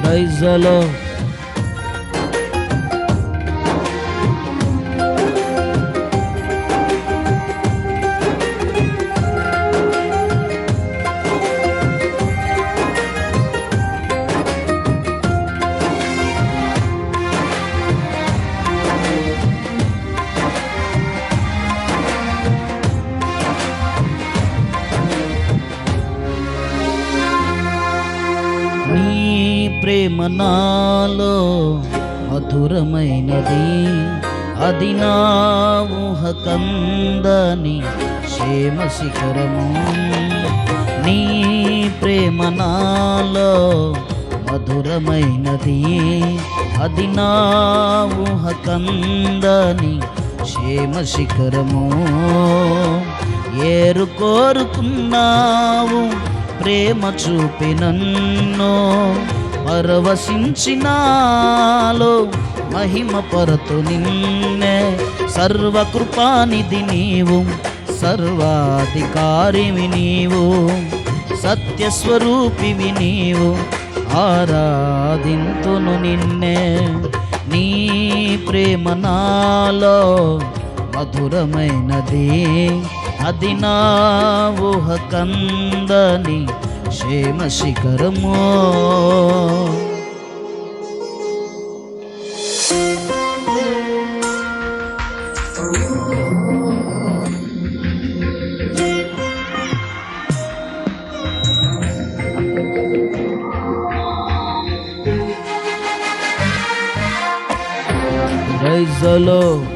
Praise the lord. ప్రేమ నాలో మధురమైనది, అది నా ఊహకందని క్షేమ శిఖరము. నీ ప్రేమ నాలో మధురమైనది, అది నా ఊహకందని క్షేమ శిఖరము. ఏరు కోరుకున్నావు ప్రేమ చూపి నన్ను, పరవశించినాలో మహిమ పరతు నిన్నే. సర్వకృపానిధి నీవు, సర్వాధికారివి నీవు, సత్యస్వరూపివి నీవు, ఆరాధింతును నిన్నే. నీ ప్రేమ నాలో మధురమైనది, అది నా ఊహకందని క్షేమ శిఖరము. Praise the Lord.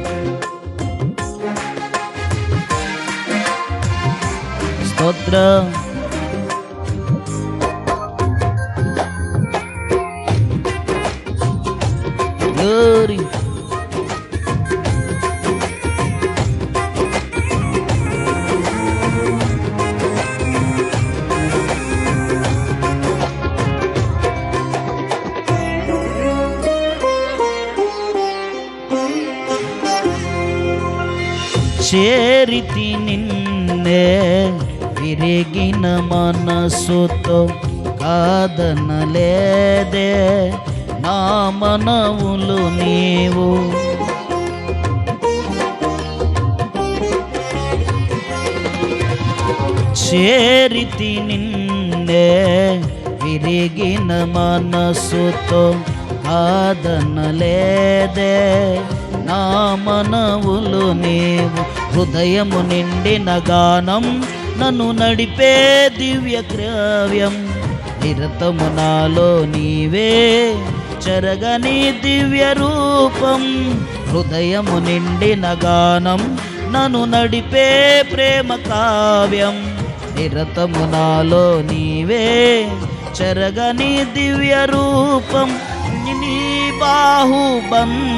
స్తోత్రం. గ్లోరీ. చేరితి నిన్నే విరిగిన మనసుతో, కాదనలేదే నా మనవులు నీవు. చేరితి నిన్నే విరిగిన మనసుతో, కాదనలేదే నా మనవులు నీవు. హృదయము నిండిన గానం నన్ను నడిపే దివ్య క్రవ్యం, నిరతము నాలో నీవే చెరగని దివ్య రూపం. హృదయము నిండిన గానం నన్ను నడిపే ప్రేమ కావ్యం, నిరతము నాలో నీవే చెరగని దివ్య రూపం. నీ బాహుబంధాల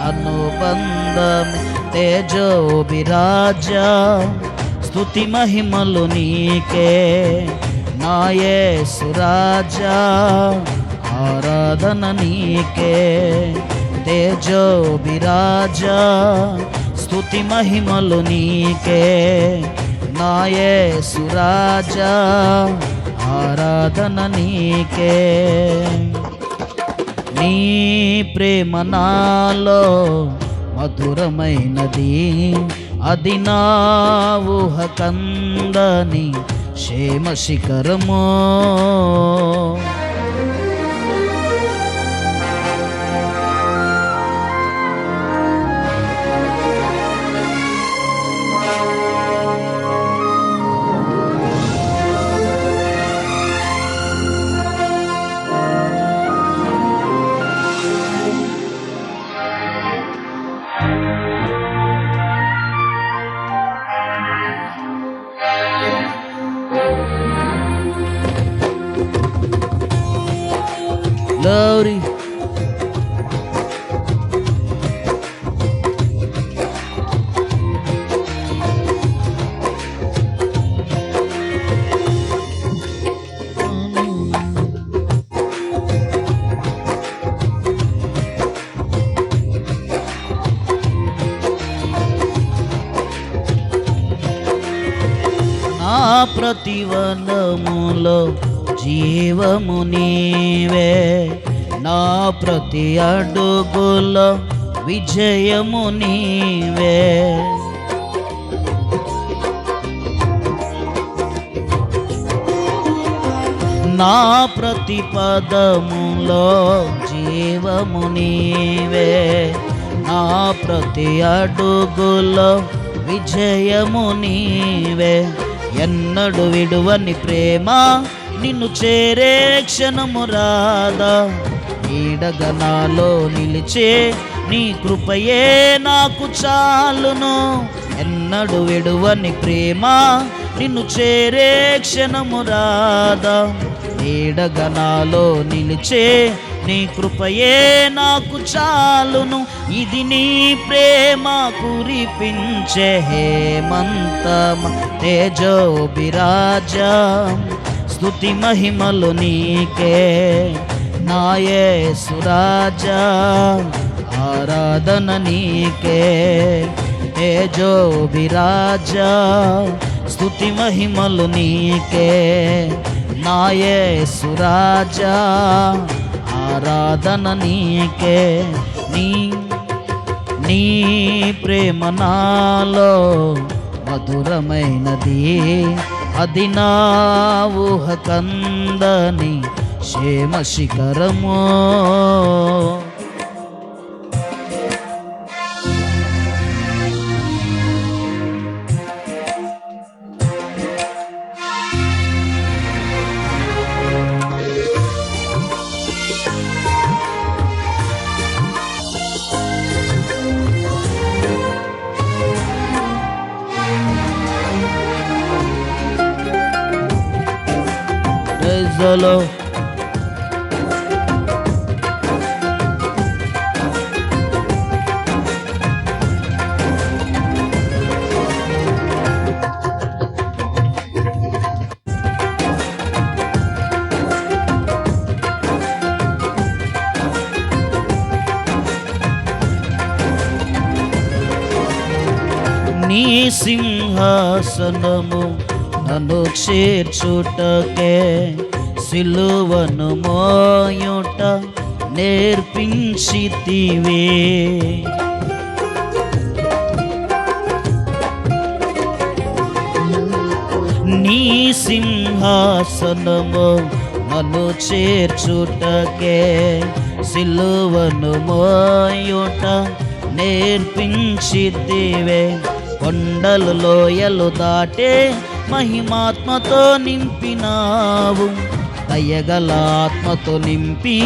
అనుబంధం తేజోభిరాజా, స్తుతి మహిమలు నీకే నా యేసు రాజా, ఆరాధన నీకే. తేజోభిరాజా, స్తుతి మహిమలు నీకే నా యేసు రాజా, ఆరాధన నీకే. నీ ప్రేమ నాలో మధురమైనది, అది నా ఊహకందని క్షేమ శిఖరము. Glory. ప్రతివనములో జీవము నీవే, నా ప్రతి అడుగులో విజయము నీవే. నా ప్రతి పదములో జీవము నీవే, నా ప్రతి అడుగులో విజయము నీవే. ఎన్నడు విడువని ప్రేమ నిన్ను చేరే క్షణము రాదా, ఈడగనాలో నిలిచే నీ కృపయే నాకు చాలును. ఎన్నడు విడువని ప్రేమ నిన్ను చేరే క్షణము రాదా, ఈడగనాలో నిలిచే నీ కృపయే నాకు చాలును. ఇది నీ ప్రేమ కురిపించే హేమంతమ తేజోభిరాజా, స్తుతి మహిమలు నీకే నా యేసు రాజా, ఆరాధన నీకే తేజోభిరాజా, స్తుతి మహిమలు నీకే నా యేసు రాజా, ఆరాధన నీకే. నీ ప్రేమ నాలో మధురమైనది, అది నా ఊహకందని క్షేమ శిఖరము. ప్రజలో నీ సింహాసనము నన్ను చేర్చుటకే, సిలువను మోయుట నేర్పించితివే. నీ సింహాసనము నన్ను చేర్చుటకే, సిలువను మోయుట నేర్పించితివే. కొండలు లోయలు దాటే మహిమాత్మతో నింపినావు, దయగల ఆత్మతో నింపి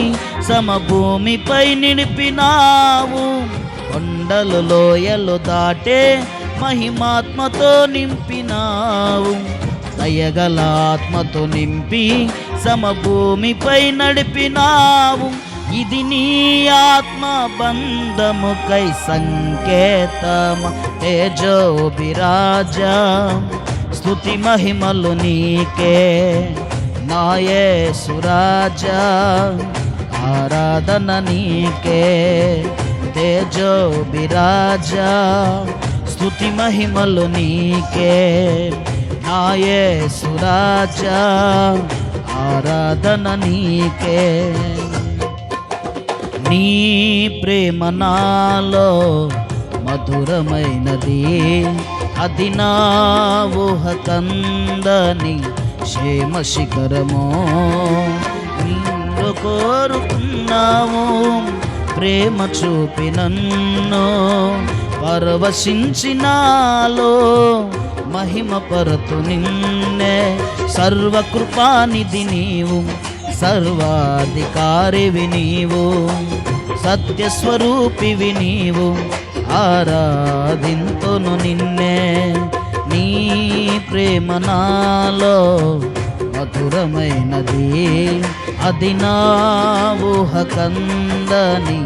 సమభూమిపై నిలిపినావు. కొండలు లోయలు దాటే మహిమాత్మతో నింపినావు, దయగల ఆత్మతో నింపి సమభూమిపై నడిపినావు. ఇది నీ ఆత్మ బంధముకై సంకేతమ తేజోభిరాజా, స్తుతి మహిమలు నీకే నా యేసు రాజా, ఆరాధన నీకే తేజోభిరాజా, స్తుతి మహిమలు నీకే నా యేసు రాజా, ఆరాధన నీకే. నీ ప్రేమ నాలో మధురమైనది, అది నా ఊహకందని క్షేమ శిఖరము. నిన్ను కోరుకున్నావు, ప్రేమ చూపి నన్ను పరవశించినాలో మహిమ పరతు నిన్నే. సర్వకృపానిధి నీవు, సర్వాధికారివి నీవు, సత్యస్వరూపివి నీవు, ఆరాధింతును నిన్నే. నీ ప్రేమ నాలో మధురమైనది, అది నా ఊహకందని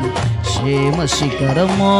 క్షేమ శిఖరము.